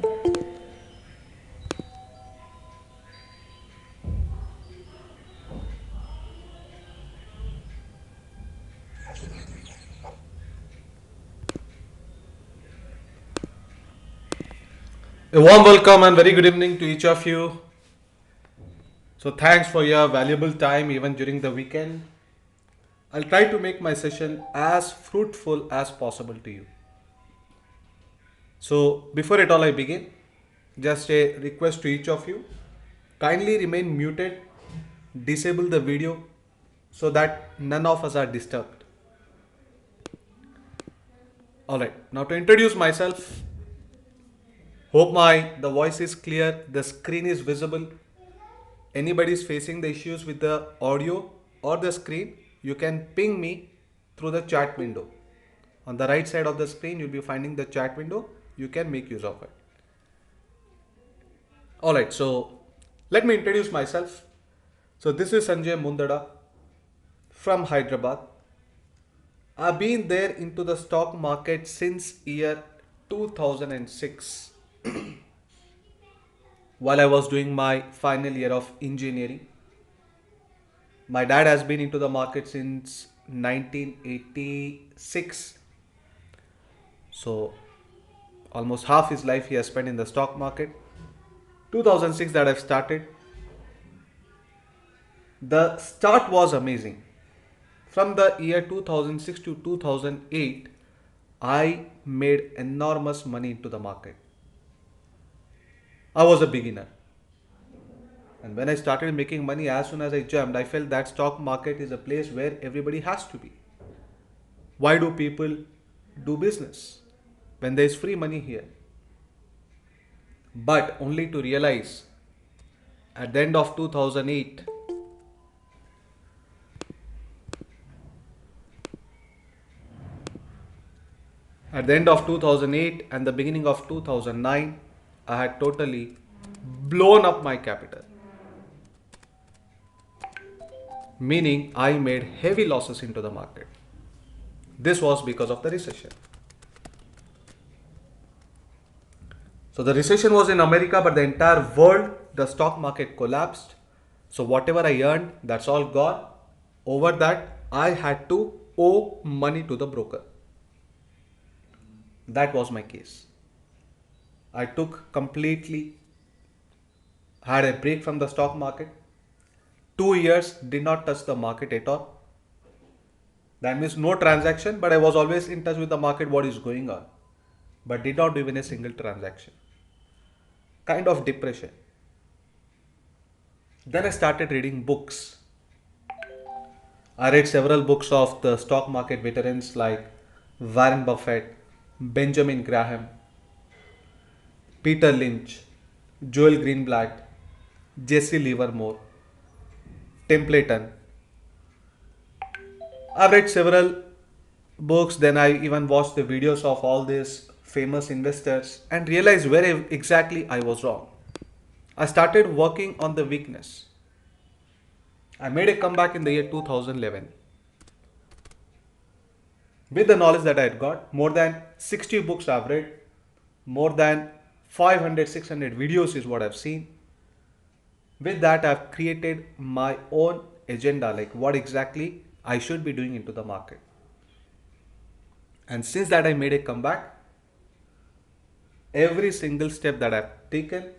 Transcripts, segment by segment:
A warm welcome and very good evening to each of you. So, thanks for your valuable time even during the weekend. I'll try to make my session as fruitful as possible to you. So, before it all I begin, just a request to each of you, kindly remain muted, disable the video so that none of us are disturbed. Alright, now to introduce myself, hope my the voice is clear, the screen is visible. Anybody is facing the issues with the audio or the screen, you can ping me through the chat window. On the right side of the screen, you'll be finding the chat window. You can make use of it. Alright, so let me introduce myself. So this is Sanjay Mundada from Hyderabad. I've been there into the stock market since year 2006 while I was doing my final year of engineering. My dad has been into the market since 1986. So almost half his life he has spent in the stock market. 2006 that I've started. The start was amazing. From the year 2006 to 2008, I made enormous money into the market. I was a beginner. And when I started making money, as soon as I jumped, I felt that stock market is a place where everybody has to be. Why do people do business when there is free money here? But only to realize at the end of 2008, at the end of 2008 and the beginning of 2009, I had totally blown up my capital. Meaning I made heavy losses into the market. This was because of the recession. So the recession was in America, but the entire world, the stock market collapsed. So whatever I earned, that's all gone. Over that, I had to owe money to the broker. That was my case. I took completely, had a break from the stock market. 2 years did not touch the market at all. That means no transaction, but I was always in touch with the market, what is going on, but did not do even a single transaction. Kind of depression. Then I started reading books. I read several books of the stock market veterans like Warren Buffett, Benjamin Graham, Peter Lynch, Joel Greenblatt, Jesse Livermore, Templeton. I've read several books, then I even watched the videos of all these famous investors and realized where exactly I was wrong. I started working on the weakness. I made a comeback in the year 2011 with the knowledge that I had got. More than 60 books I've read, more than 500, 600 videos is what I've seen. With that, I've created my own agenda, like what exactly I should be doing into the market. And since that, I made a comeback. Every single step that I've taken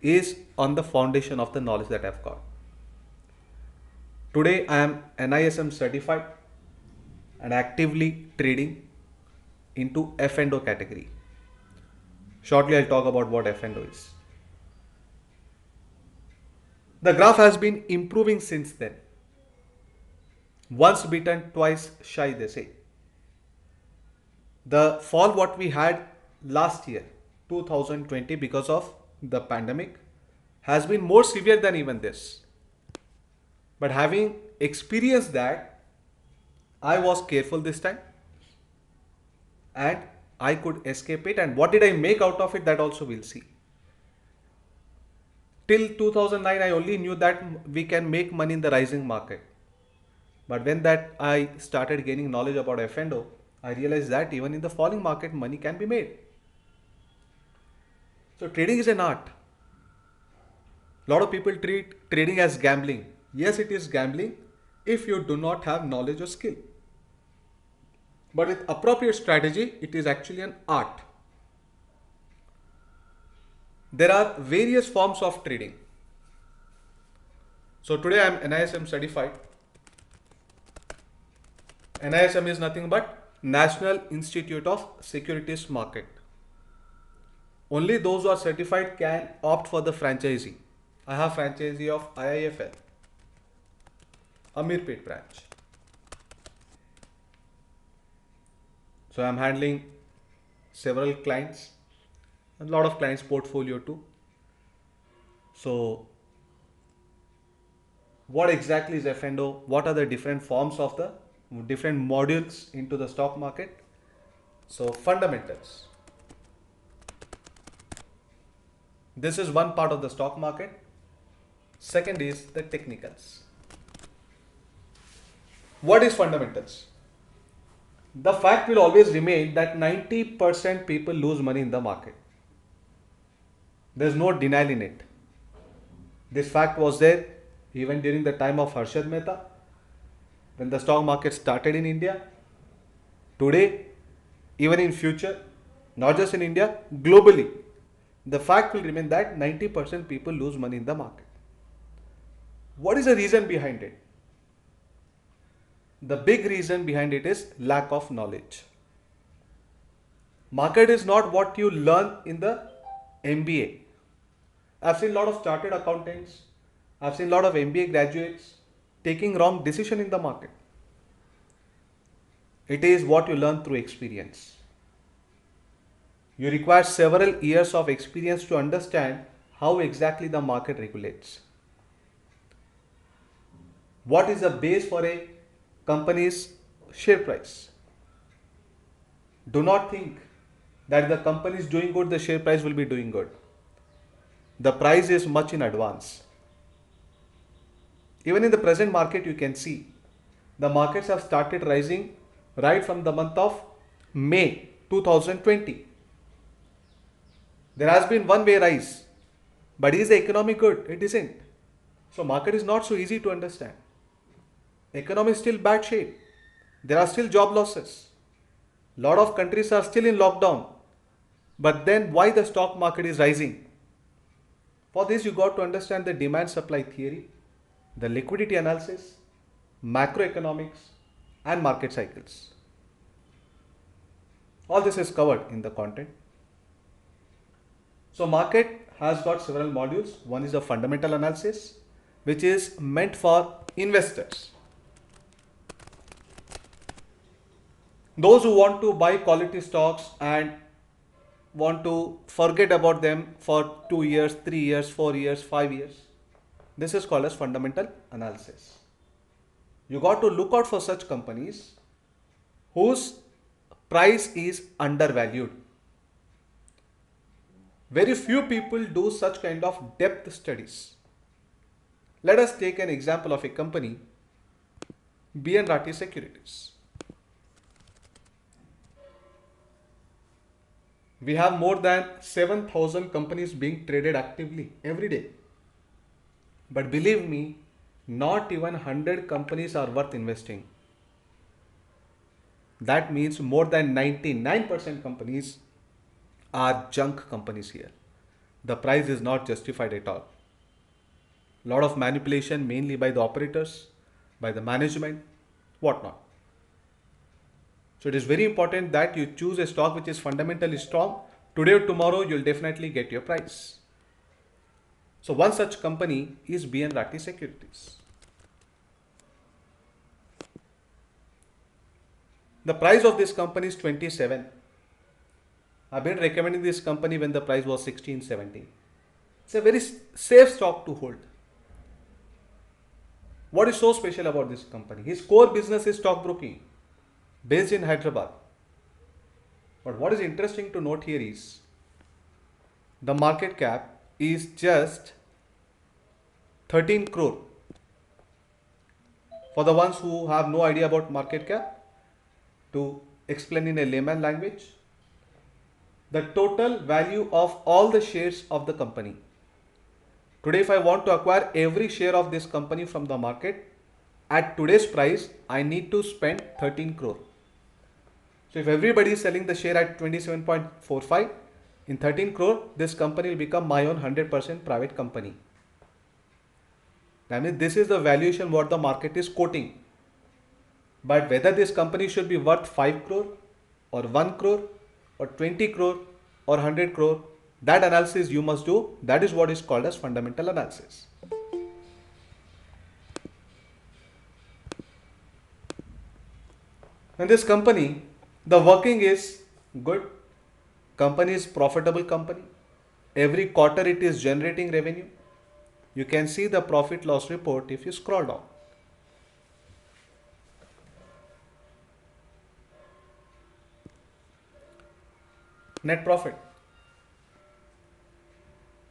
is on the foundation of the knowledge that I've got. Today, I am NISM certified and actively trading into F&O category. Shortly, I'll talk about what F&O is. The graph has been improving since then. Once beaten, twice shy, they say. The fall what we had last year, 2020, because of the pandemic, has been more severe than even this. But having experienced that, I was careful this time and I could escape it. And what did I make out of it? That also we'll see. Till 2009, I only knew that we can make money in the rising market. But when that I started gaining knowledge about F&O, I realized that even in the falling market, money can be made. So trading is an art. A lot of people treat trading as gambling. Yes, it is gambling if you do not have knowledge or skill. But with appropriate strategy, it is actually an art. There are various forms of trading. So today I am NISM certified. NISM is nothing but National Institute of Securities Market. Only those who are certified can opt for the franchisee. I have franchisee of IIFL, Amirpet branch. So I am handling several clients, a lot of clients portfolio too. So what exactly is F&O? What are the different forms of the different modules into the stock market? So fundamentals. This is one part of the stock market. Second is the technicals. What is fundamentals? The fact will always remain that 90% people lose money in the market. There's no denial in it. This fact was there even during the time of Harshad Mehta when the stock market started in India. Today, even in future, not just in India, globally, the fact will remain that 90% people lose money in the market. What is the reason behind it? The big reason behind it is lack of knowledge. Market is not what you learn in the MBA. I've seen a lot of chartered accountants, I've seen a lot of MBA graduates taking wrong decision in the market. It is what you learn through experience. You require several years of experience to understand how exactly the market regulates. What is the base for a company's share price? Do not think that the company is doing good, the share price will be doing good. The price is much in advance. Even in the present market, you can see the markets have started rising right from the month of May 2020. There has been one way rise, but is the economy good? It isn't. So market is not so easy to understand. Economy is still bad shape. There are still job losses. Lot of countries are still in lockdown. But then why the stock market is rising? For this you got to understand the demand supply theory, the liquidity analysis, macroeconomics and market cycles. All this is covered in the content. So market has got several modules. One is the fundamental analysis, which is meant for investors. Those who want to buy quality stocks and want to forget about them for 2 years, 3 years, 4 years, 5 years. This is called as fundamental analysis. You got to look out for such companies whose price is undervalued. Very few people do such kind of depth studies. Let us take an example of a company, BN Rathi Securities. We have more than 7,000 companies being traded actively every day. But believe me, not even 100 companies are worth investing. That means more than 99% companies are junk companies here. The price is not justified at all. Lot of manipulation mainly by the operators, by the management, whatnot. So it is very important that you choose a stock which is fundamentally strong. Today or tomorrow you will definitely get your price. So one such company is BN Rathi Securities. The price of this company is 27. I've been recommending this company when the price was 16, 17. It's a very safe stock to hold. What is so special about this company? His core business is stockbroking, based in Hyderabad. But what is interesting to note here is the market cap is just 13 crore. For the ones who have no idea about market cap, to explain in a layman language, the total value of all the shares of the company. Today, if I want to acquire every share of this company from the market at today's price, I need to spend 13 crore. So if everybody is selling the share at 27.45 in 13 crore, this company will become my own 100% private company. That means this is the valuation what the market is quoting. But whether this company should be worth 5 crore or 1 crore or 20 crore or 100 crore, that analysis you must do. That is what is called as fundamental analysis. And this company, the working is good. Company is profitable company. Every quarter it is generating revenue. You can see the profit loss report if you scroll down. Net profit.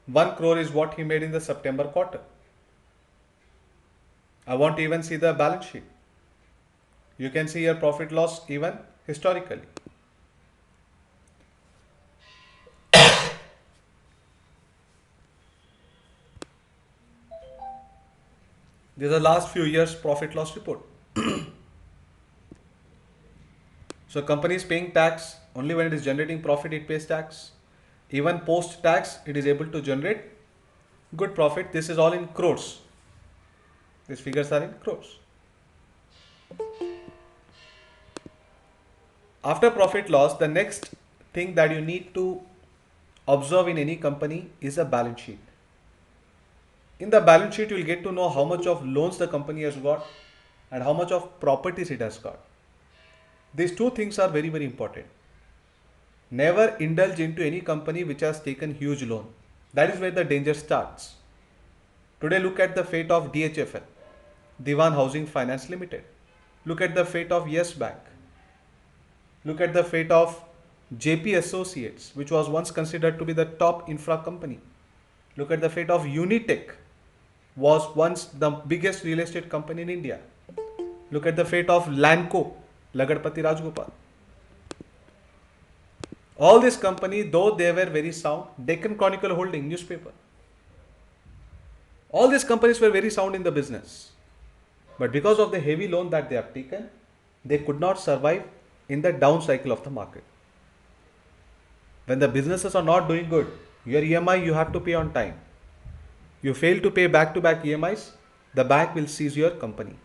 1 crore is what he made in the September quarter. I want to even see the balance sheet. You can see your profit loss even historically. These are last few years profit loss report. So company is paying tax only when it is generating profit it pays tax. Even post tax it is able to generate good profit. This is all in crores. These figures are in crores. After profit loss, the next thing that you need to observe in any company is a balance sheet. In the balance sheet, you will get to know how much of loans the company has got and how much of properties it has got. These two things are very, very important. Never indulge into any company which has taken huge loan. That is where the danger starts. Today, look at the fate of DHFL, Diwan Housing Finance Limited. Look at the fate of Yes Bank. Look at the fate of JP Associates, which was once considered to be the top infra company. Look at the fate of Unitech, was once the biggest real estate company in India. Look at the fate of Lanco, Lagadpati Rajgopal. All these companies, though they were very sound, Deccan Chronicle Holding newspaper. All these companies were very sound in the business. But because of the heavy loan that they have taken, they could not survive in the down cycle of the market. When the businesses are not doing good, your EMI you have to pay on time. You fail to pay back-to-back EMIs, the bank will seize your company.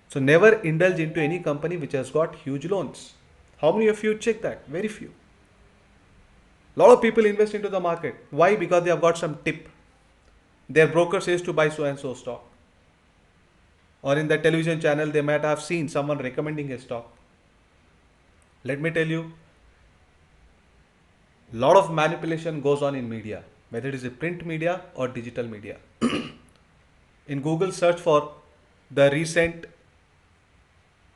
So never indulge into any company which has got huge loans. How many of you check that? Very few. A lot of people invest into the market. Why? Because they have got some tip. Their broker says to buy so and so stock. Or in the television channel, they might have seen someone recommending a stock. Let me tell you, a lot of manipulation goes on in media, whether it is a print media or digital media. In Google, search for the recent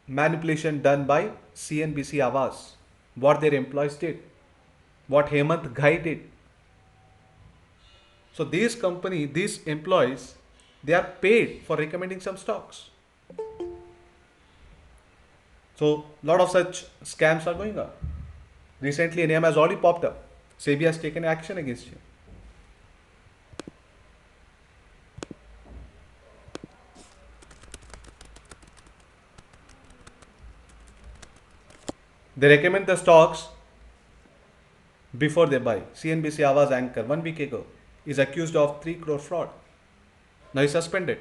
manipulation done by CNBC Awaaz, what their employees did, what Hemant Ghai did. So these employees, they are paid for recommending some stocks. So a lot of such scams are going on. Recently, a name has already popped up. SEBI has taken action against you. They recommend the stocks before they buy. CNBC Awaaz anchor 1 week ago is accused of 3 crore fraud. Now he's suspended.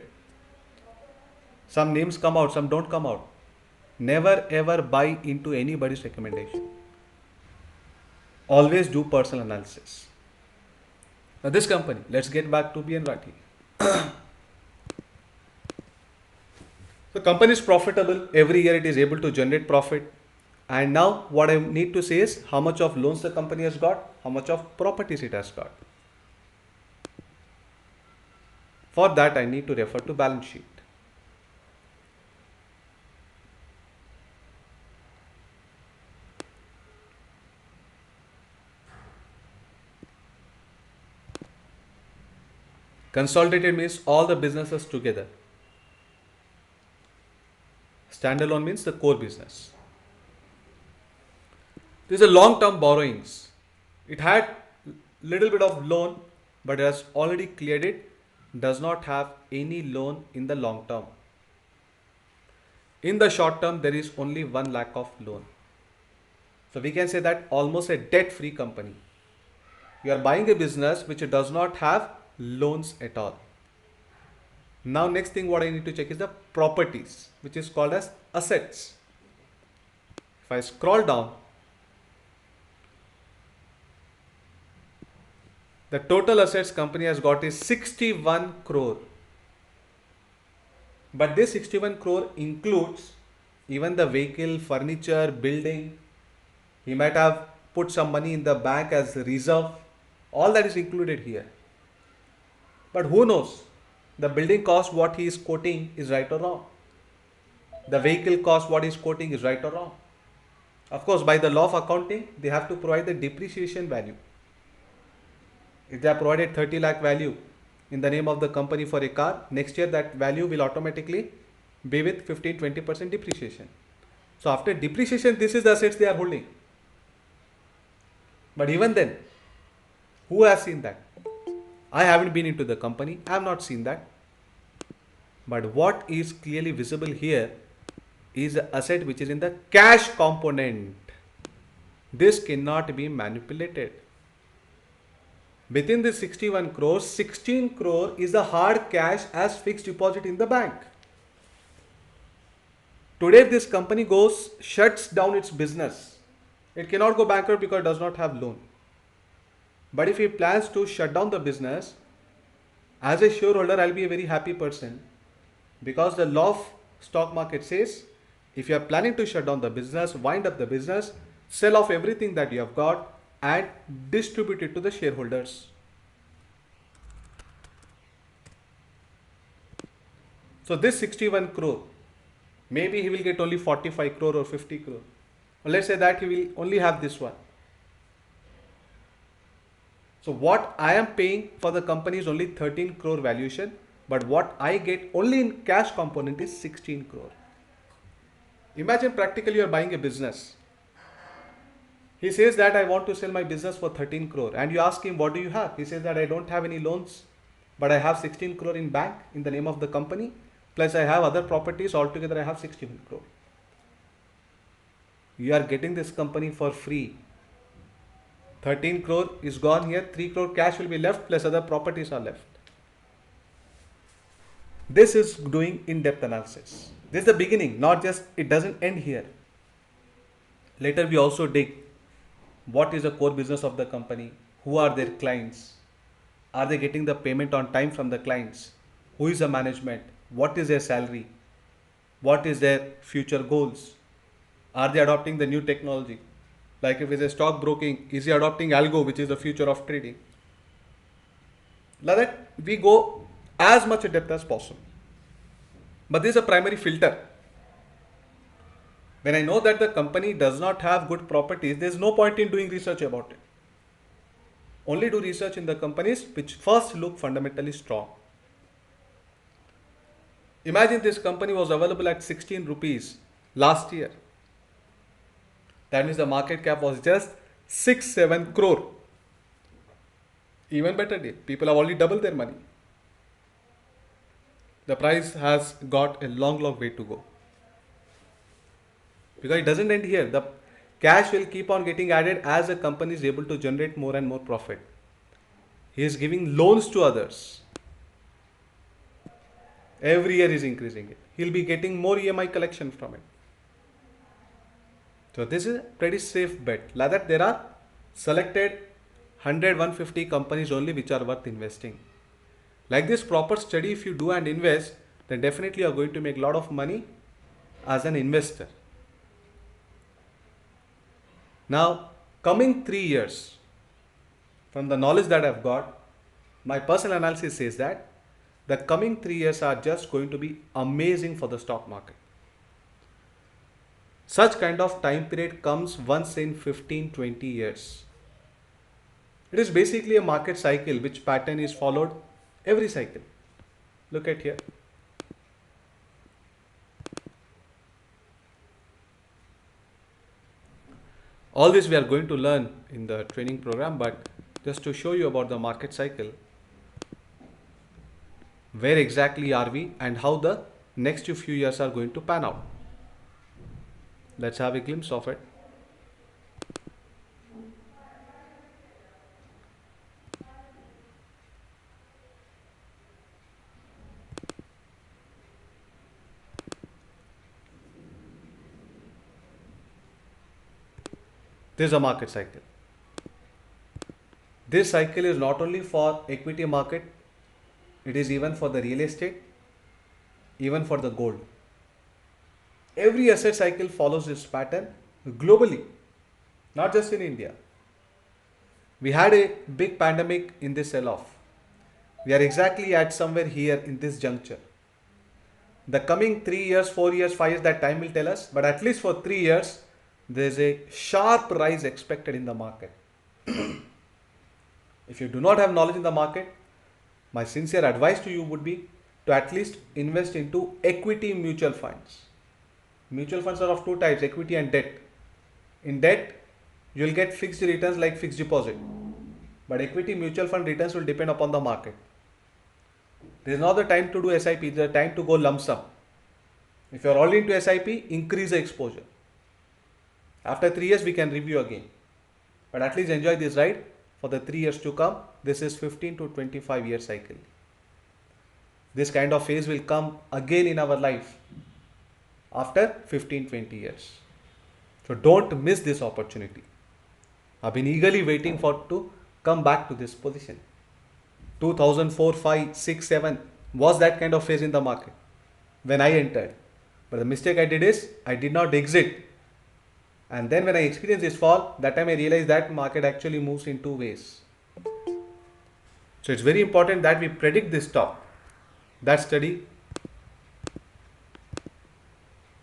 Some names come out, some don't come out. Never ever buy into anybody's recommendation. Always do personal analysis. Now this company, let's get back to BN Rathi. The company is profitable. Every year it is able to generate profit. And now what I need to say is how much of loans the company has got, how much of properties it has got. For that I need to refer to balance sheet. Consolidated means all the businesses together. Standalone means the core business. These are long-term borrowings. It had little bit of loan, but it has already cleared it. Does not have any loan in the long term. In the short term, there is only 1 lakh of loan. So we can say that almost a debt-free company. You are buying a business which does not have loans at all. Now next thing what I need to check is the properties, which is called as assets. If I scroll down, the total assets company has got is 61 crore. But this 61 crore includes even the vehicle, furniture, building. He might have put some money in the bank as reserve. All that is included here. But who knows? The building cost what he is quoting is right or wrong. The vehicle cost what he is quoting is right or wrong. Of course, by the law of accounting, they have to provide the depreciation value. If they have provided 30 lakh value in the name of the company for a car, next year that value will automatically be with 15-20% depreciation. So after depreciation, this is the assets they are holding. But even then, who has seen that? I haven't been into the company. I have not seen that. But what is clearly visible here is an asset which is in the cash component. This cannot be manipulated. Within this 61 crores, 16 crore is the hard cash as fixed deposit in the bank. Today, if this company shuts down its business, it cannot go bankrupt because it does not have loan. But if he plans to shut down the business, as a shareholder, I'll be a very happy person because the law of stock market says if you are planning to shut down the business, wind up the business, sell off everything that you have got and distribute it to the shareholders. So this 61 crore, maybe he will get only 45 crore or 50 crore. Or let's say that he will only have this one. So what I am paying for the company is only 13 crore valuation, but what I get only in cash component is 16 crore. Imagine practically you are buying a business. He says that I want to sell my business for 13 crore and you ask him what do you have? He says that I don't have any loans, but I have 16 crore in bank in the name of the company. Plus I have other properties, altogether I have 61 crore. You are getting this company for free. 13 crore is gone here, 3 crore cash will be left plus other properties are left. This is doing in-depth analysis. This is the beginning, not just, it doesn't end here. Later we also dig what is the core business of the company, who are their clients, are they getting the payment on time from the clients, who is the management, what is their salary, what is their future goals, are they adopting the new technology, like if it's a stock broking, is he adopting algo which is the future of trading. Like that we go as much depth as possible. But this is a primary filter. When I know that the company does not have good properties, there is no point in doing research about it. Only do research in the companies which first look fundamentally strong. Imagine this company was available at 16 rupees last year. That means the market cap was just 6-7 crore. Even better deal. People have already doubled their money. The price has got a long way to go. Because it doesn't end here. The cash will keep on getting added as the company is able to generate more and more profit. He is giving loans to others. Every year is increasing it. He'll be getting more EMI collection from it. So this is a pretty safe bet. Like that there are selected 100-150 companies only which are worth investing. Like this proper study if you do and invest, then definitely you are going to make a lot of money as an investor. Now, coming 3 years, from the knowledge that I've got, my personal analysis says that the coming 3 years are just going to be amazing for the stock market. Such kind of time period comes once in 15-20 years. It is basically a market cycle which pattern is followed every cycle. Look at here. All this we are going to learn in the training program, but just to show you about the market cycle, where exactly are we and how the next few years are going to pan out. Let's have a glimpse of it. This is a market cycle. This cycle is not only for equity market, it is even for the real estate, even for the gold. Every asset cycle follows this pattern globally, not just in India. We had a big pandemic in this sell off. We are exactly at somewhere here in this juncture. The coming 3 years, 4 years, 5 years, that time will tell us, but at least for 3 years, there is a sharp rise expected in the market. If you do not have knowledge in the market, my sincere advice to you would be to at least invest into equity mutual funds. Mutual funds are of two types, equity and debt. In debt, you will get fixed returns like fixed deposit, but equity mutual fund returns will depend upon the market. There is not the time to do SIP, it is the time to go lump sum. If you are already into SIP, increase the exposure. After 3 years, we can review again. But at least enjoy this ride for the 3 years to come. This is 15 to 25 year cycle. This kind of phase will come again in our life after 15-20 years. So don't miss this opportunity. I've been eagerly waiting for to come back to this position. 2004, 5, 6, 7 was that kind of phase in the market when I entered. But the mistake I did is I did not exit. And then when I experienced this fall, that time I realized that market actually moves in two ways. So it's very important that we predict this top. That study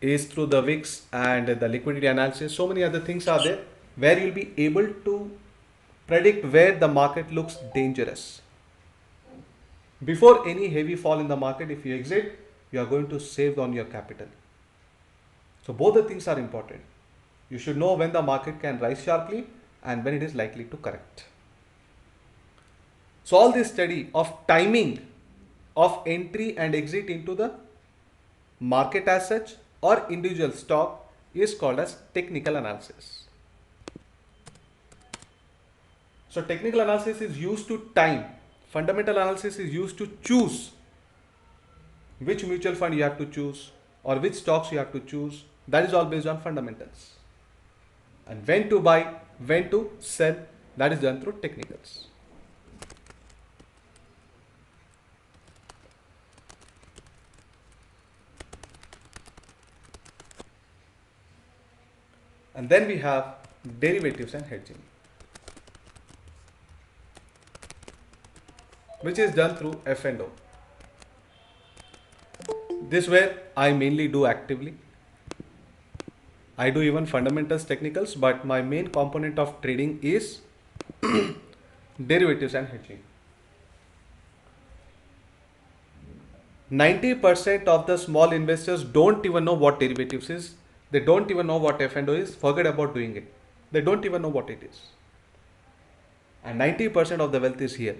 is through the VIX and the liquidity analysis. So many other things are there where you'll be able to predict where the market looks dangerous. Before any heavy fall in the market, if you exit, you are going to save on your capital. So both the things are important. You should know when the market can rise sharply and when it is likely to correct. So all this study of timing of entry and exit into the market as such or individual stock is called as technical analysis. So technical analysis is used to time. Fundamental analysis is used to choose which mutual fund you have to choose or which stocks you have to choose. That is all based on fundamentals. And when to buy, when to sell, that is done through technicals. And then we have derivatives and hedging, which is done through F&O. This where I mainly do actively. I do even fundamentals, technicals, but my main component of trading is derivatives and hedging. 90% of the small investors don't even know what derivatives is. They don't even know what F&O is. Forget about doing it. They don't even know what it is. And 90% of the wealth is here.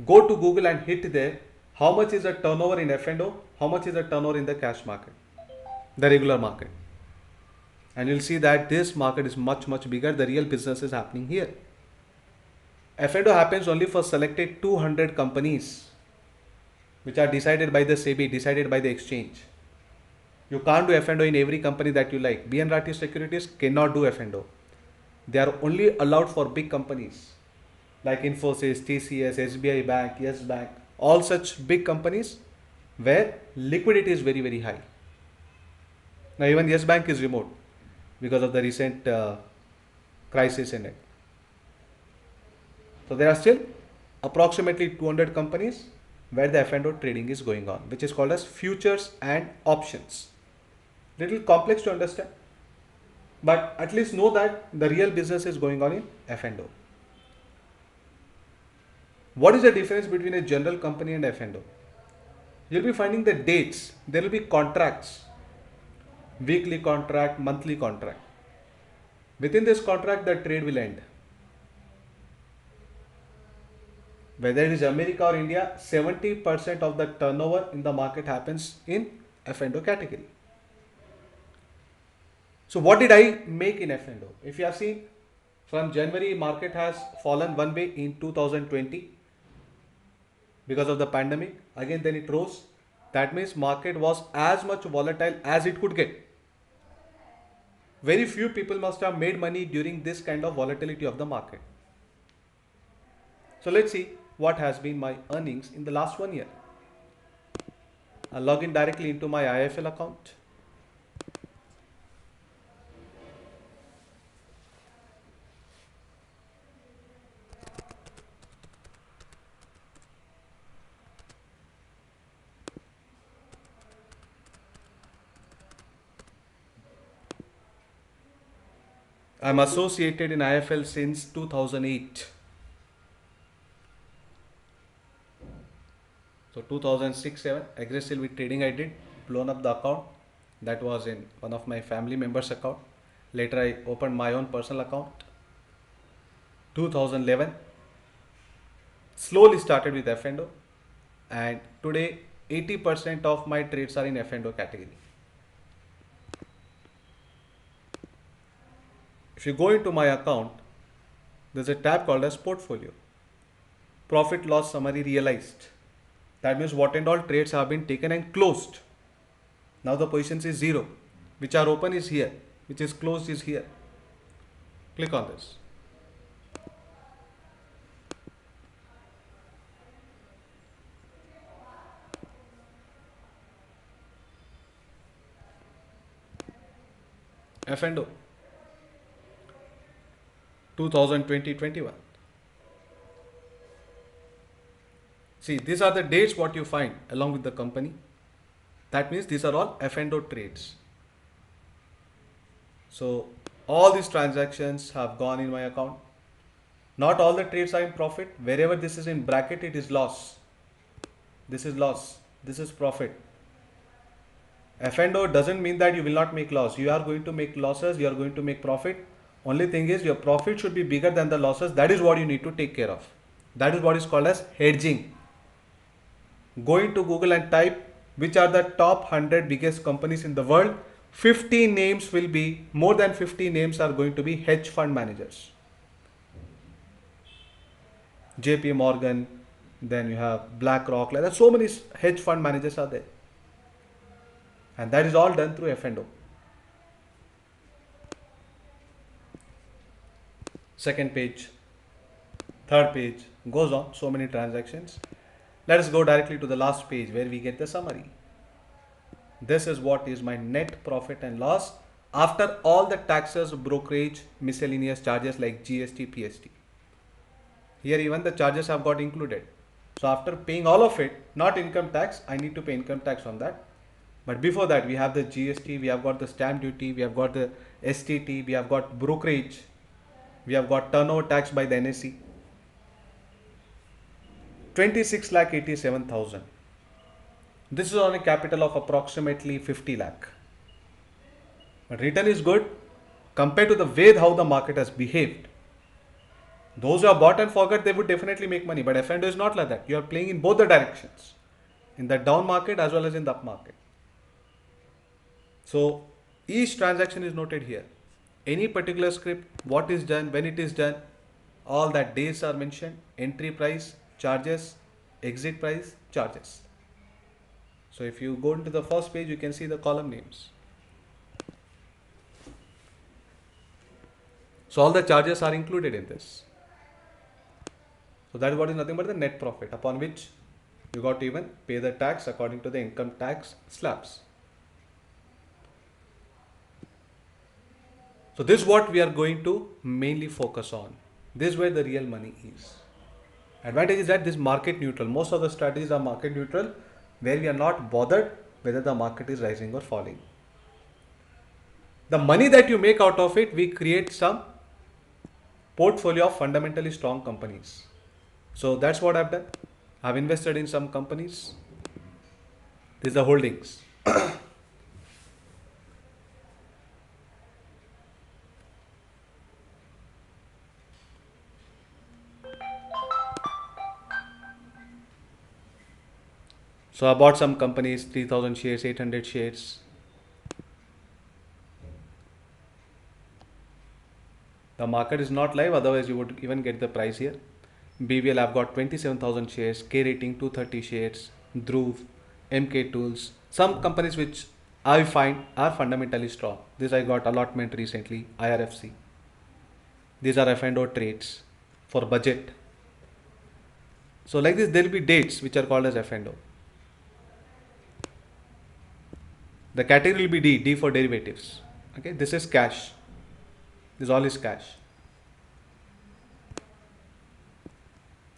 Go to Google and hit there. How much is the turnover in F&O? How much is the turnover in the cash market? The regular market. And you'll see that this market is much, much bigger. The real business is happening here. F&O happens only for selected 200 companies, which are decided by the SEBI, decided by the exchange. You can't do F&O in every company that you like. B.N. Rathi Securities cannot do F&O. They are only allowed for big companies like Infosys, TCS, SBI Bank, Yes Bank, all such big companies where liquidity is very, very high. Now even Yes Bank is removed because of the recent crisis in it. So there are still approximately 200 companies where the F&O trading is going on, which is called as futures and options. Little complex to understand, but at least know that the real business is going on in F&O. What is the difference between a general company and F&O? You'll be finding the dates. There will be contracts, weekly contract, monthly contract. Within this contract, the trade will end. Whether it is America or India, 70% of the turnover in the market happens in F&O category. So what did I make in F&O? If you have seen, from January, market has fallen one way in 2020 because of the pandemic. Again, then it rose. That means market was as much volatile as it could get. Very few people must have made money during this kind of volatility of the market. So let's see what has been my earnings in the last 1 year. I'll log in directly into my IIFL account. I'm associated in IIFL since 2008. So 2006-7 aggressive with trading I did, blown up the account. That was in one of my family members' account. Later I opened my own personal account. 2011 slowly started with F&O, and today 80% of my trades are in F&O category. If you go into my account, there's a tab called as portfolio. Profit loss summary realized. That means what and all trades have been taken and closed. Now the positions is 0. Which are open is here. Which is closed is here. Click on this. F&O 2020-21. See, these are the dates what you find along with the company. That means these are all F&O trades. So all these transactions have gone in my account. Not all the trades are in profit. Wherever this is in bracket, it is loss. This is loss. This is profit. F&O doesn't mean that you will not make loss. You are going to make losses. You are going to make profit. Only thing is your profit should be bigger than the losses. That is what you need to take care of. That is what is called as hedging. Go into Google and type which are the top 100 biggest companies in the world. 50 names will be, more than 50 names are going to be hedge fund managers. JP Morgan, then you have BlackRock, like that. So many hedge fund managers are there. And that is all done through F&O. Second page, third page, goes on, so many transactions. Let us go directly to the last page where we get the summary. This is what is my net profit and loss after all the taxes, brokerage, miscellaneous charges like GST, PST. Here even the charges have got included. So after paying all of it, not income tax, I need to pay income tax on that. But before that, we have the GST, we have got the stamp duty, we have got the STT, we have got brokerage, we have got turnover tax by the NSE. 26,87,000. This is on a capital of approximately 50 lakh. But return is good compared to the way how the market has behaved. Those who have bought and forgot, they would definitely make money. But F&O is not like that. You are playing in both the directions, in the down market as well as in the up market. So each transaction is noted here. Any particular script, what is done, when it is done, all that days are mentioned, entry price, charges, exit price, charges. So if you go into the first page, you can see the column names. So all the charges are included in this. So that is what is nothing but the net profit upon which you got to even pay the tax according to the income tax slabs. So this is what we are going to mainly focus on. This is where the real money is. Advantage is that this market neutral. Most of the strategies are market neutral, where we are not bothered whether the market is rising or falling. The money that you make out of it, we create some portfolio of fundamentally strong companies. So that's what I've done. I've invested in some companies. These are holdings. So I bought some companies, 3000 shares, 800 shares. The market is not live, otherwise you would even get the price here. BVL, I've got 27,000 shares, K rating 230 shares, Dhruv, MK Tools, some companies which I find are fundamentally strong. This I got allotment recently, IRFC. These are F&O trades for budget. So like this, there will be dates which are called as F&O. The category will be D, D for derivatives. Okay, this is cash. This all is cash.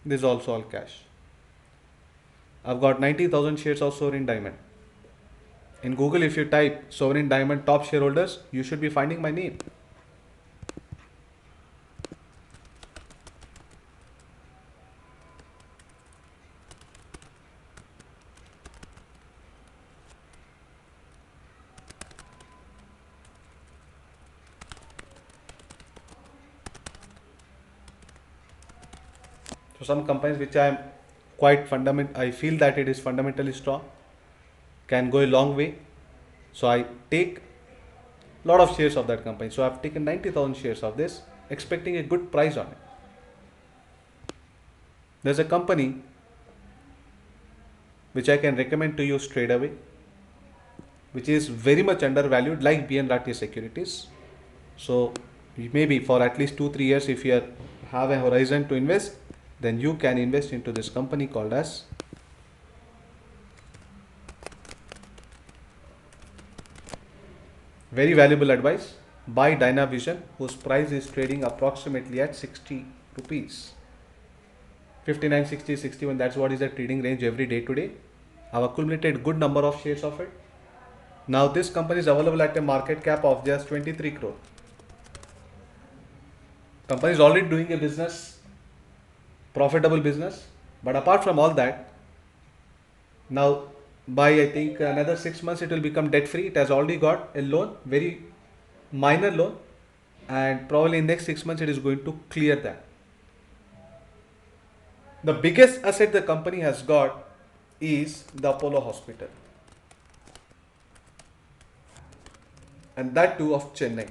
This is also all cash. I've got 90,000 shares of Sovereign Diamond. In Google, if you type Sovereign Diamond top shareholders, you should be finding my name. So some companies which I am I feel that it is fundamentally strong, can go a long way. So I take a lot of shares of that company. So I've taken 90,000 shares of this, expecting a good price on it. There's a company which I can recommend to you straight away, which is very much undervalued, like BN Rathi Securities. So maybe for at least 2-3 years, if you have a horizon to invest, then you can invest into this company called as very valuable advice by Dynavision, whose price is trading approximately at 60 rupees. 59, 60, 61, that's what is the trading range every day today. I've accumulated good number of shares of it. Now this company is available at a market cap of just 23 crore. Company is already doing a business, profitable business, but apart from all that, now by I think another 6 months it will become debt free. It has already got a loan, very minor loan, and probably in next 6 months it is going to clear that. The biggest asset the company has got is the Apollo Hospital, and that too of Chennai.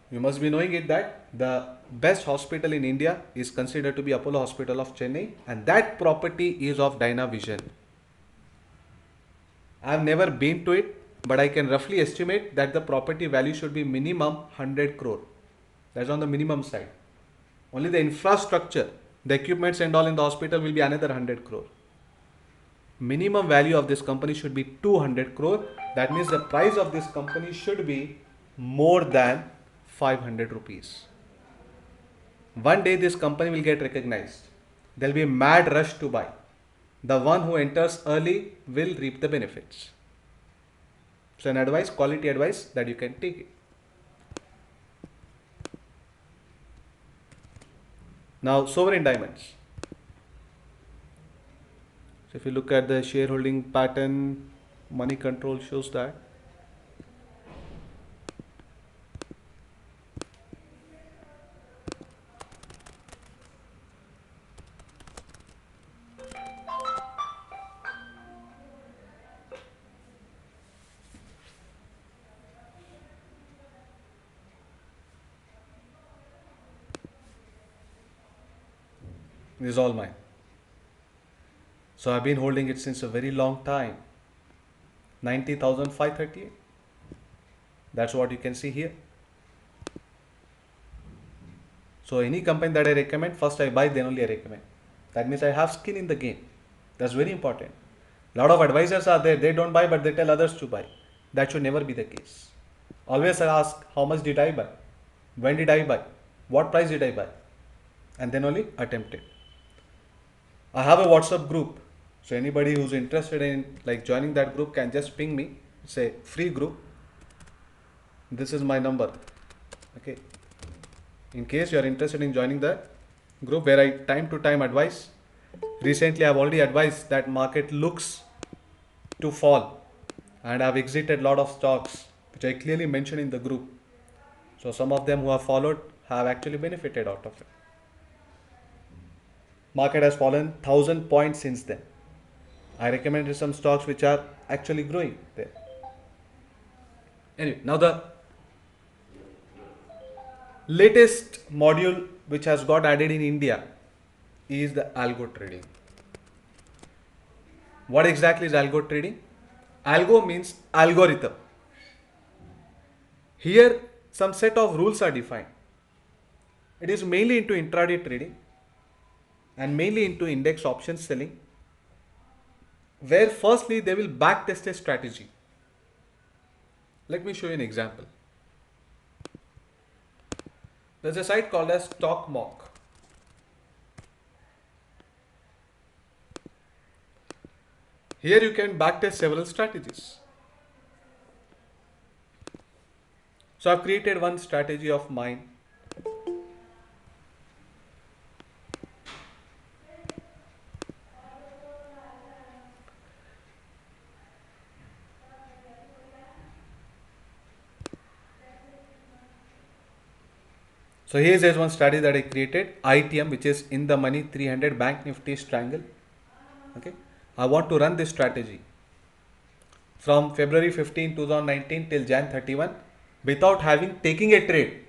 You must be knowing it that the best hospital in India is considered to be Apollo Hospital of Chennai, and that property is of Dynavision. I have never been to it, but I can roughly estimate that the property value should be minimum 100 crore. That's on the minimum side. Only the infrastructure, the equipments and all in the hospital will be another 100 crore. Minimum value of this company should be 200 crore. That means the price of this company should be more than 500 rupees. One day this company will get recognized. There will be a mad rush to buy. The one who enters early will reap the benefits. So an advice, quality advice that you can take it. Now Sovereign Diamonds. So if you look at the shareholding pattern, money control shows that. This is all mine. So I've been holding it since a very long time. 90,538. That's what you can see here. So any company that I recommend, first I buy, then only I recommend. That means I have skin in the game. That's very important. A lot of advisors are there, they don't buy, but they tell others to buy. That should never be the case. Always ask, how much did I buy? When did I buy? What price did I buy? And then only attempt it. I have a WhatsApp group. So anybody who's interested in like joining that group can just ping me. It's a free group. This is my number. Okay. In case you are interested in joining the group where I time to time advise. Recently I've already advised that market looks to fall, and I've exited a lot of stocks which I clearly mentioned in the group. So some of them who have followed have actually benefited out of it. Market has fallen 1000 points since then. I recommended some stocks which are actually growing there. Anyway, now the latest module which has got added in India is the algo trading. What exactly is algo trading? Algo means algorithm. Here some set of rules are defined. It is mainly into intraday trading and mainly into index options selling, where firstly they will backtest a strategy. Let me show you an example. There's a site called as StockMock. Here you can backtest several strategies. So I've created one strategy of mine. So here is one strategy that I created, ITM, which is in the money 300 bank nifty triangle. Okay, I want to run this strategy from February 15, 2019 till Jan 31 without having taking a trade.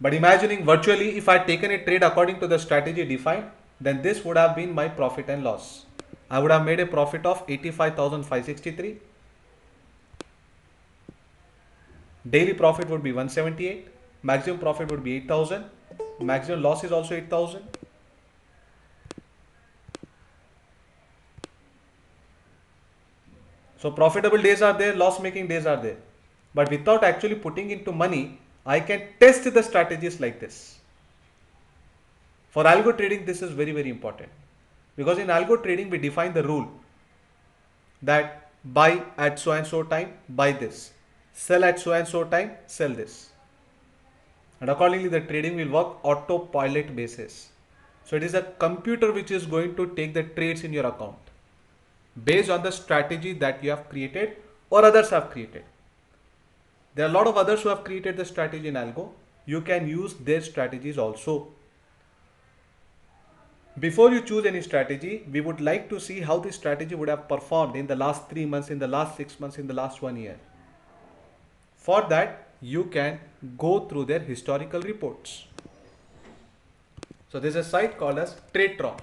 But imagining virtually if I had taken a trade according to the strategy defined, then this would have been my profit and loss. I would have made a profit of 85,563. Daily profit would be 178. Maximum profit would be 8,000. Maximum loss is also 8,000. So profitable days are there, loss making days are there. But without actually putting into money, I can test the strategies like this. For algo trading, this is very, very important. Because in algo trading, we define the rule that buy at so and so time, buy this. Sell at so and so time, sell this. And accordingly, the trading will work autopilot basis. So it is a computer which is going to take the trades in your account based on the strategy that you have created or others have created. There are a lot of others who have created the strategy in algo. You can use their strategies also. Before you choose any strategy, we would like to see how this strategy would have performed in the last 3 months, in the last 6 months, in the last 1 year. For that, you can go through their historical reports. So there's a site called as TradeTron.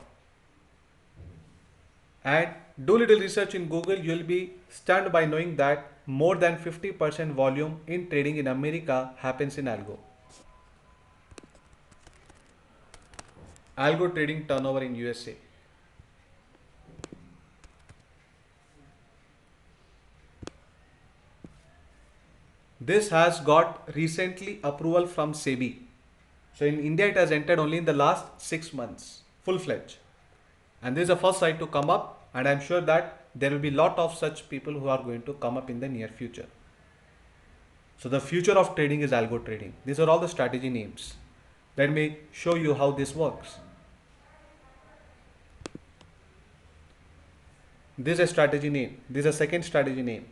And do little research in Google, you'll be stunned by knowing that more than 50% volume in trading in America happens in algo. Algo trading turnover in USA. This has got recently approval from SEBI. So in India, it has entered only in the last 6 months, full-fledged. And this is the first site to come up, and I'm sure that there will be a lot of such people who are going to come up in the near future. So the future of trading is algo trading. These are all the strategy names. Let me show you how this works. This is a strategy name. This is a second strategy name.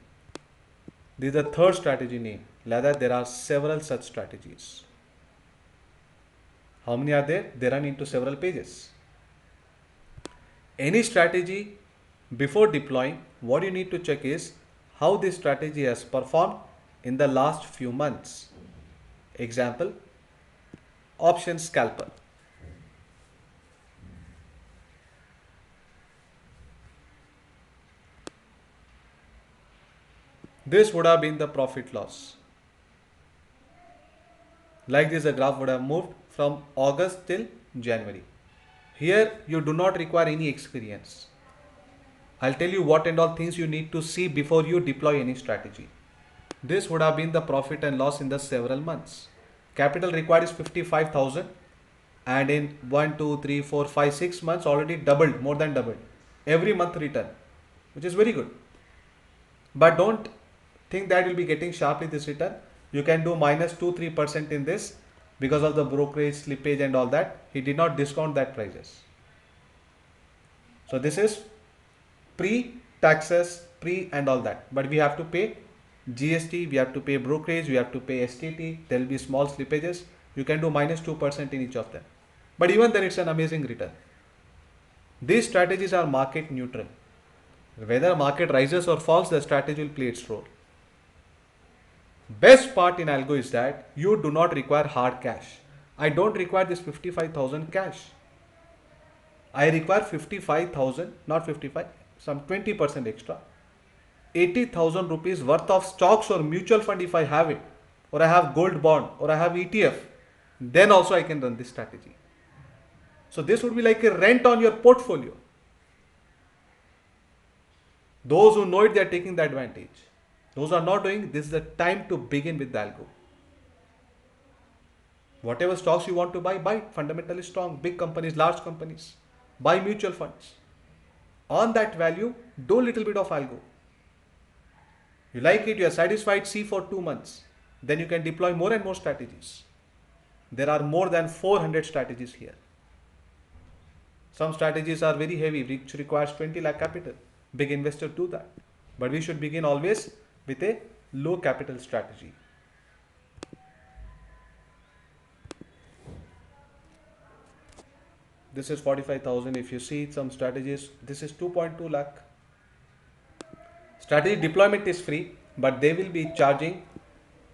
This is the third strategy name. Like that, there are several such strategies. How many are there? They run into several pages. Any strategy, before deploying, what you need to check is how this strategy has performed in the last few months. Example, option scalper. This would have been the profit loss. Like this, the graph would have moved from August till January. Here, you do not require any experience. I'll tell you what and all things you need to see before you deploy any strategy. This would have been the profit and loss in the several months. Capital required is 55,000, and in 1, 2, 3, 4, 5, 6 months already doubled, more than doubled. Every month return, which is very good. But don't think that you'll be getting sharply this return. You can do minus 2-3% in this because of the brokerage slippage and all that. He did not discount that prices. So this is pre-taxes, pre and all that. But we have to pay GST, we have to pay brokerage, we have to pay STT. There will be small slippages. You can do minus 2% in each of them. But even then, it's an amazing return. These strategies are market neutral. Whether market rises or falls, the strategy will play its role. Best part in algo is that you do not require hard cash. I don't require this 55,000 cash. I require 55,000, not 55, some 20% extra. 80,000 rupees worth of stocks or mutual fund if I have it, or I have gold bond, or I have ETF, then also I can run this strategy. So this would be like a rent on your portfolio. Those who know it, they are taking the advantage. Those who are not doing, this is the time to begin with the algo. Whatever stocks you want to buy fundamentally strong, big companies, large companies. Buy mutual funds. On that value, do a little bit of algo. You like it, you are satisfied, see for 2 months. Then you can deploy more and more strategies. There are more than 400 strategies here. Some strategies are very heavy, which requires 20 lakh capital. Big investors do that. But we should begin always with a low capital strategy. This is 45,000. If you see some strategies, this is 2.2 lakh. Strategy deployment is free, but they will be charging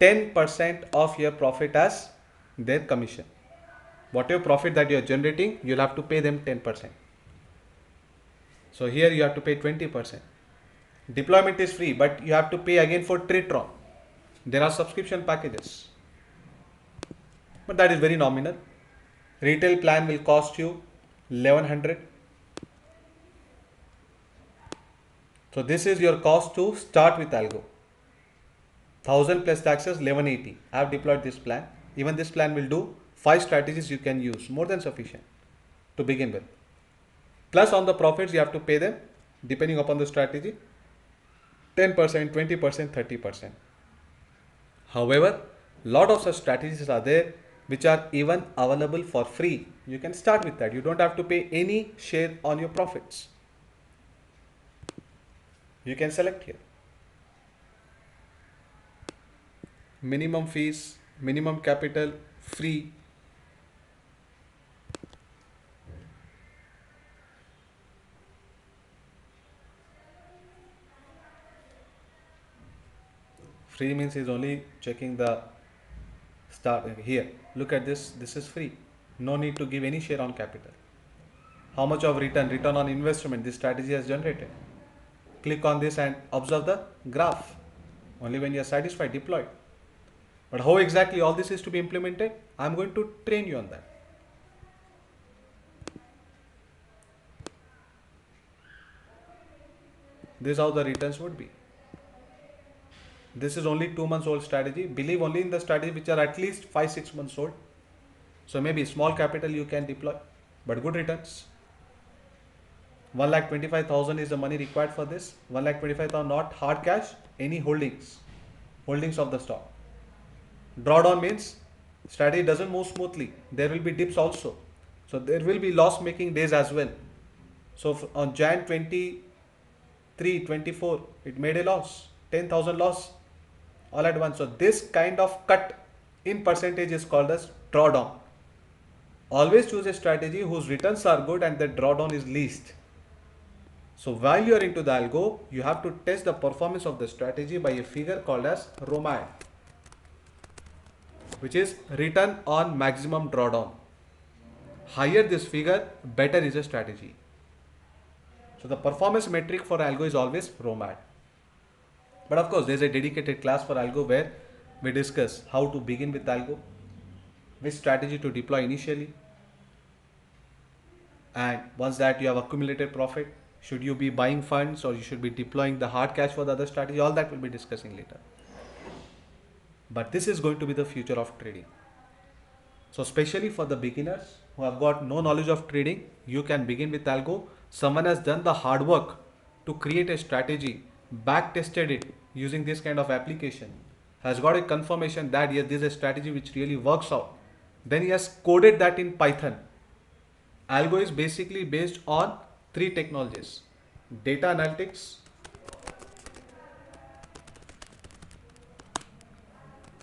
10% of your profit as their commission. Whatever profit that you are generating, you'll have to pay them 10%. So here you have to pay 20%. Deployment is free, but you have to pay again for Tritron. There are subscription packages, but that is very nominal. Retail plan will cost you 1100. So this is your cost to start with algo. 1000 plus taxes, 1180. I have deployed this plan. Even this plan will do 5 strategies you can use, more than sufficient to begin with. Plus on the profits you have to pay them depending upon the strategy, 10%, 20%, 30%. However, lot of such strategies are there which are even available for free. You can start with that. You don't have to pay any share on your profits. You can select here. Minimum fees, minimum capital, free. Free means is only checking the start here. Look at this. This is free. No need to give any share on capital. How much of return on investment this strategy has generated. Click on this and observe the graph. Only when you are satisfied, deploy. But how exactly all this is to be implemented, I am going to train you on that. This is how the returns would be. This is only 2 months old strategy. Believe only in the strategy which are at least 5-6 months old. So maybe small capital you can deploy, but good returns. 1,25,000 is the money required for this. 1,25,000 not hard cash, any holdings of the stock. Drawdown means strategy doesn't move smoothly. There will be dips also. So there will be loss making days as well. So on Jan 23, 24, it made a loss, 10,000 loss all at once. So this kind of cut in percentage is called as drawdown. Always choose a strategy whose returns are good and the drawdown is least. So while you are into the algo, you have to test the performance of the strategy by a figure called as ROMAD, which is return on maximum drawdown. Higher this figure, better is a strategy. So the performance metric for algo is always ROMAD. But of course, there is a dedicated class for algo where we discuss how to begin with algo, which strategy to deploy initially, and once that you have accumulated profit, should you be buying funds or you should be deploying the hard cash for the other strategy, all that we'll be discussing later. But this is going to be the future of trading. So especially for the beginners who have got no knowledge of trading, you can begin with algo. Someone has done the hard work to create a strategy, back tested it using this kind of application, has got a confirmation that yes, this is a strategy which really works out. Then he has coded that in Python. Algo is basically based on 3 technologies: data analytics,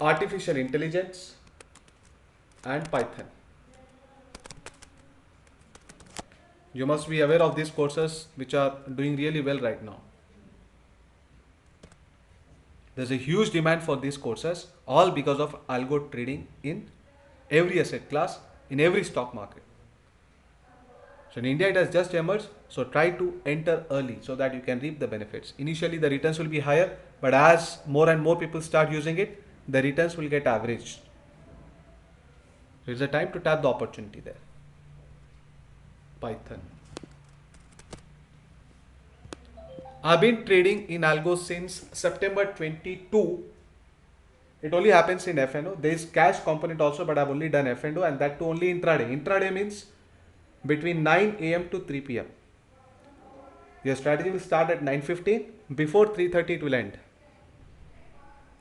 artificial intelligence, and Python. You must be aware of these courses which are doing really well right now. There's a huge demand for these courses, all because of algo trading in every asset class, in every stock market. So in India, it has just emerged. So try to enter early so that you can reap the benefits. Initially, the returns will be higher, but as more and more people start using it, the returns will get averaged. So it's a time to tap the opportunity there. Python. I've been trading in algo since September 22. It only happens in FNO. There is cash component also, but I've only done FNO, and that too only intraday. Intraday means between 9 a.m. to 3 p.m. Your strategy will start at 9:15. Before 3:30 it will end.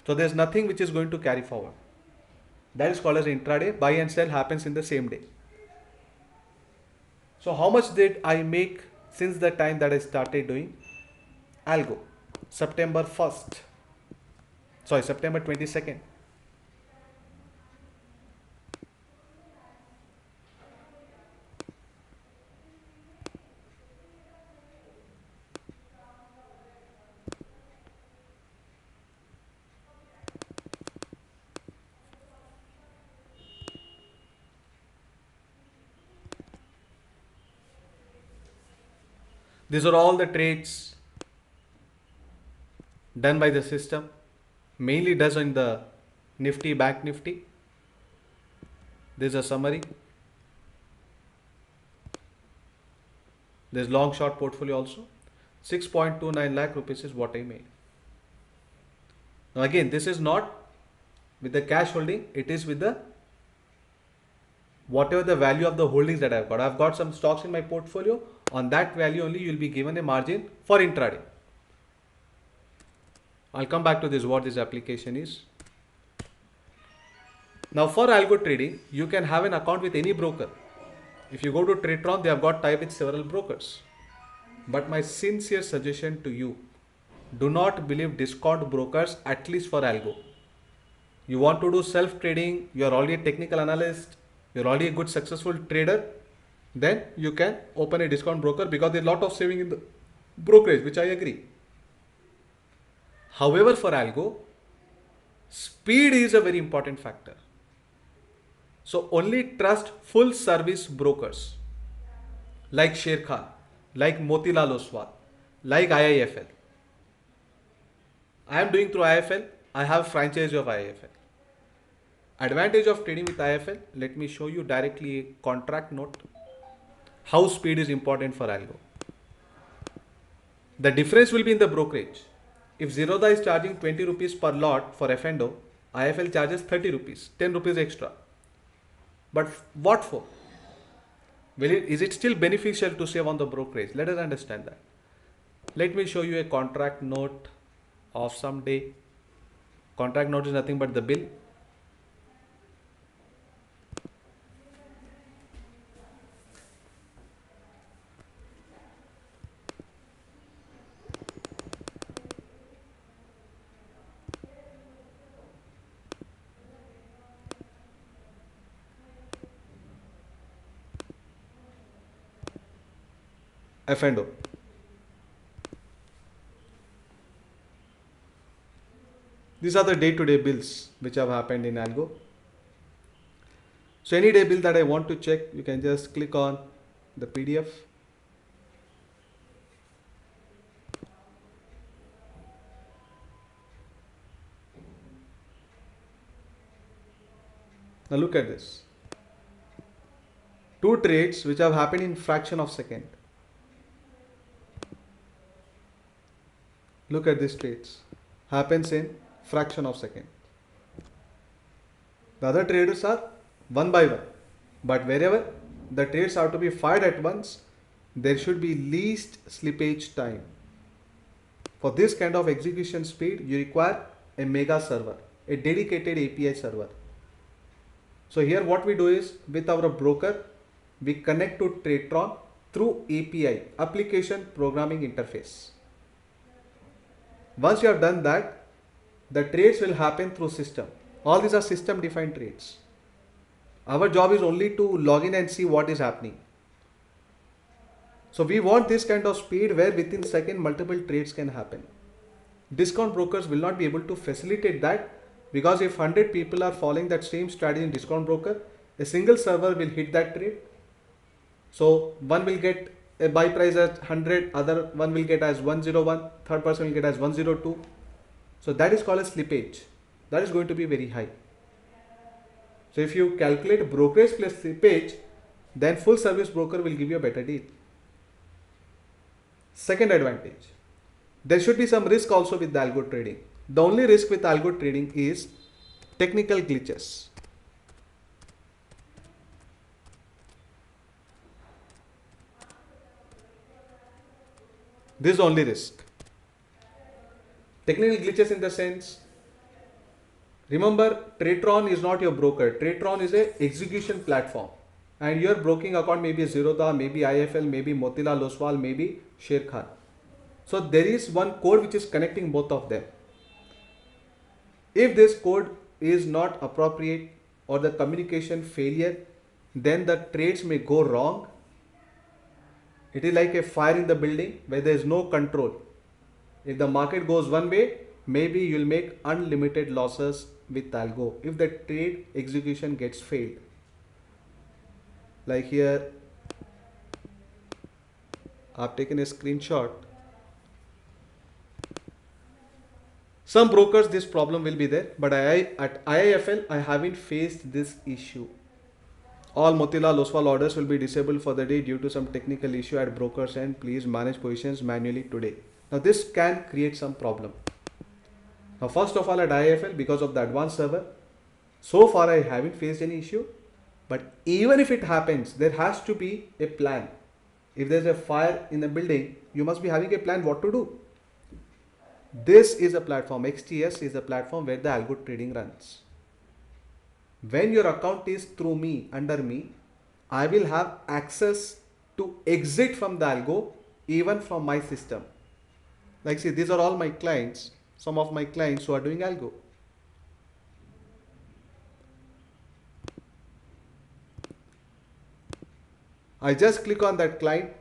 So there's nothing which is going to carry forward. That is called as intraday. Buy and sell happens in the same day. So how much did I make since the time that I started doing algo? September 1st. Sorry, September 22nd. These are all the trades done by the system, mainly does in the Nifty, Bank Nifty. There's a summary. There's long short portfolio also. 6.29 lakh rupees is what I made. Now again, this is not with the cash holding, it is with the whatever the value of the holdings that I've got. I've got some stocks in my portfolio. On that value only you will be given a margin for intraday. I'll come back to this, what this application is. Now for algo trading, you can have an account with any broker. If you go to Tradetron, they have got tie with several brokers. But my sincere suggestion to you, do not believe discount brokers, at least for algo. You want to do self-trading, you are already a technical analyst, you are already a good successful trader, then you can open a discount broker because there is a lot of saving in the brokerage, which I agree. However, for algo, speed is a very important factor. So only trust full service brokers like Sher Khan, like Motilal Oswal, like IIFL. I am doing through IIFL. I have franchise of IIFL. Advantage of trading with IIFL, let me show you directly a contract note. How speed is important for algo. The difference will be in the brokerage. If Zerodha is charging 20 rupees per lot for F&O, IIFL charges 30 rupees, 10 rupees extra. But what for? Is it still beneficial to save on the brokerage? Let us understand that. Let me show you a contract note of some day. Contract note is nothing but the bill. F&O. These are the day-to-day bills which have happened in algo. So any day bill that I want to check, you can just click on the PDF. Now look at this. Two trades which have happened in fraction of second. Look at these trades. Happens in fraction of second. The other traders are one by one. But wherever the trades are to be fired at once, there should be least slippage time. For this kind of execution speed, you require a mega server, a dedicated API server. So here what we do is, with our broker, we connect to Tradetron through API, application programming interface. Once you have done that, the trades will happen through system. All these are system defined trades. Our job is only to log in and see what is happening. So we want this kind of speed where within second multiple trades can happen. Discount brokers will not be able to facilitate that, because if 100 people are following that same strategy in discount broker, a single server will hit that trade. So one will get a buy price as 100, other one will get as 101, third person will get as 102. So that is called a slippage. That is going to be very high. So if you calculate brokerage plus slippage, then full service broker will give you a better deal. Second advantage, there should be some risk also with the algo trading. The only risk with algo trading is technical glitches. This is the only risk. Technical glitches in the sense, remember, Tradetron is not your broker. Tradetron is a execution platform, and your broking account may be Zerodha, maybe IFL, maybe Motilal Oswal, maybe Sher Khan. So there is one code which is connecting both of them. If this code is not appropriate or the communication failure, then the trades may go wrong. It is like a fire in the building where there is no control. If the market goes one way, maybe you will make unlimited losses with algo if the trade execution gets failed. Like here, I've taken a screenshot. Some brokers this problem will be there, but at IIFL I haven't faced this issue. All Motilal Oswal orders will be disabled for the day due to some technical issue at brokers end. Please manage positions manually today. Now this can create some problem. Now first of all, at IIFL, because of the advanced server, so far I haven't faced any issue. But even if it happens, there has to be a plan. If there's a fire in a building, you must be having a plan what to do. This is a platform, XTS is a platform where the algo trading runs. When your account is through me, under me, I will have access to exit from the algo even from my system. Like see, these are all my clients, some of my clients who are doing algo. I just click on that client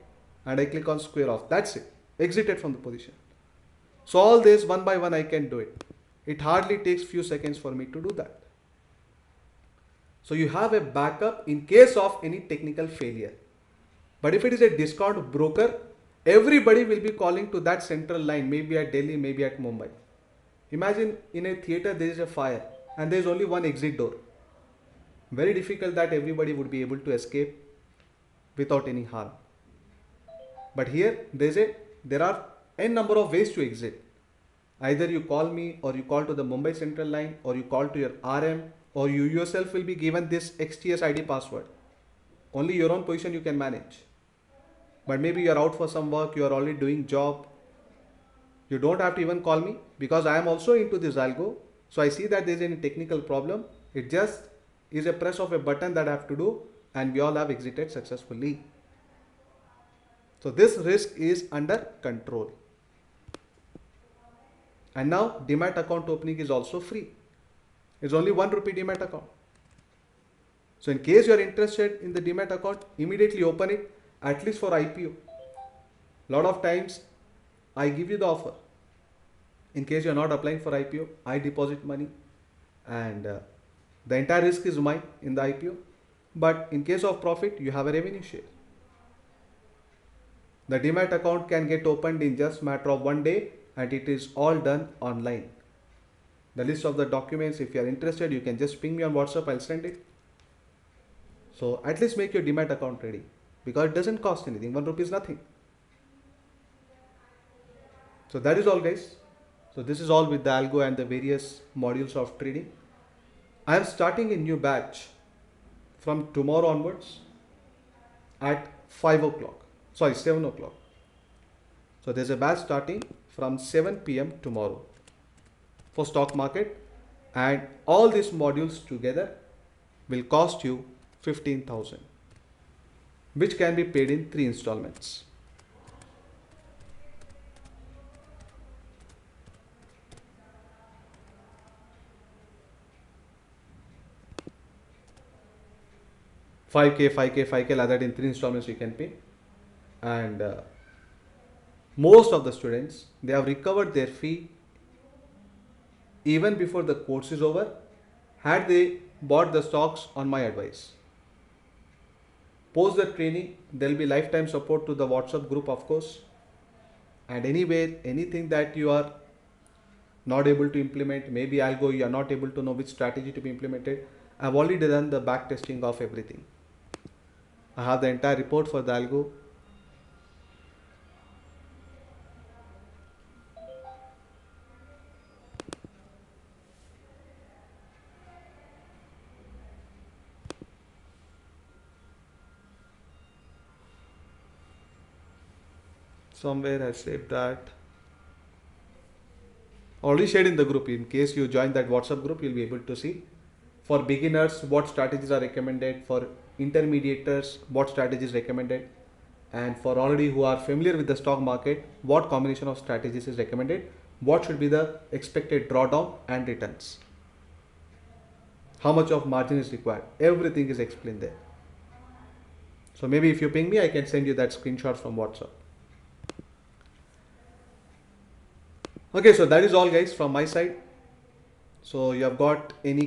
and I click on square off. That's it. Exited from the position. So all this one by one I can do it. It hardly takes few seconds for me to do that. So you have a backup in case of any technical failure. But if it is a discount broker, everybody will be calling to that central line, maybe at Delhi, maybe at Mumbai. Imagine in a theater there is a fire and there is only one exit door. Very difficult that everybody would be able to escape without any harm. But here there are n number of ways to exit. Either you call me, or you call to the Mumbai central line, or you call to your RM, or you yourself will be given this XTS ID password. Only your own position you can manage. But maybe you are out for some work, you are already doing job. You don't have to even call me, because I am also into this algo. So I see that there is any technical problem. It just is a press of a button that I have to do, and we all have exited successfully. So this risk is under control. And now Demat account opening is also free. It's only 1 rupee Demat account. So in case you are interested in the Demat account, immediately open it, at least for IPO. Lot of times I give you the offer. In case you are not applying for IPO, I deposit money, and the entire risk is mine in the IPO. But in case of profit, you have a revenue share. The Demat account can get opened in just matter of one day, and it is all done online. The list of the documents, if you are interested, you can just ping me on WhatsApp, I'll send it. So at least make your Demat account ready, because it doesn't cost anything. 1 rupee is nothing. So that is all, guys. So this is all with the algo and the various modules of trading. I am starting a new batch from tomorrow onwards at 5 o'clock. Sorry, 7 o'clock. So there's a batch starting from 7 p.m. tomorrow for stock market, and all these modules together will cost you 15,000, which can be paid in 3 installments. $5K, 5K, 5K like that in 3 installments you can pay. and most of the students, they have recovered their fee even before the course is over, had they bought the stocks on my advice. Post the training, there will be lifetime support to the WhatsApp group, of course. And anyway, anything that you are not able to implement, maybe algo, you are not able to know which strategy to be implemented. I've already done the back testing of everything. I have the entire report for the algo. Somewhere I saved that. Already shared in the group. In case you join that WhatsApp group, you'll be able to see. For beginners, what strategies are recommended. For intermediates, what strategies recommended. And for already who are familiar with the stock market, what combination of strategies is recommended. What should be the expected drawdown and returns. How much of margin is required. Everything is explained there. So maybe if you ping me, I can send you that screenshot from WhatsApp. Okay, so that is all guys from my side. So you have got any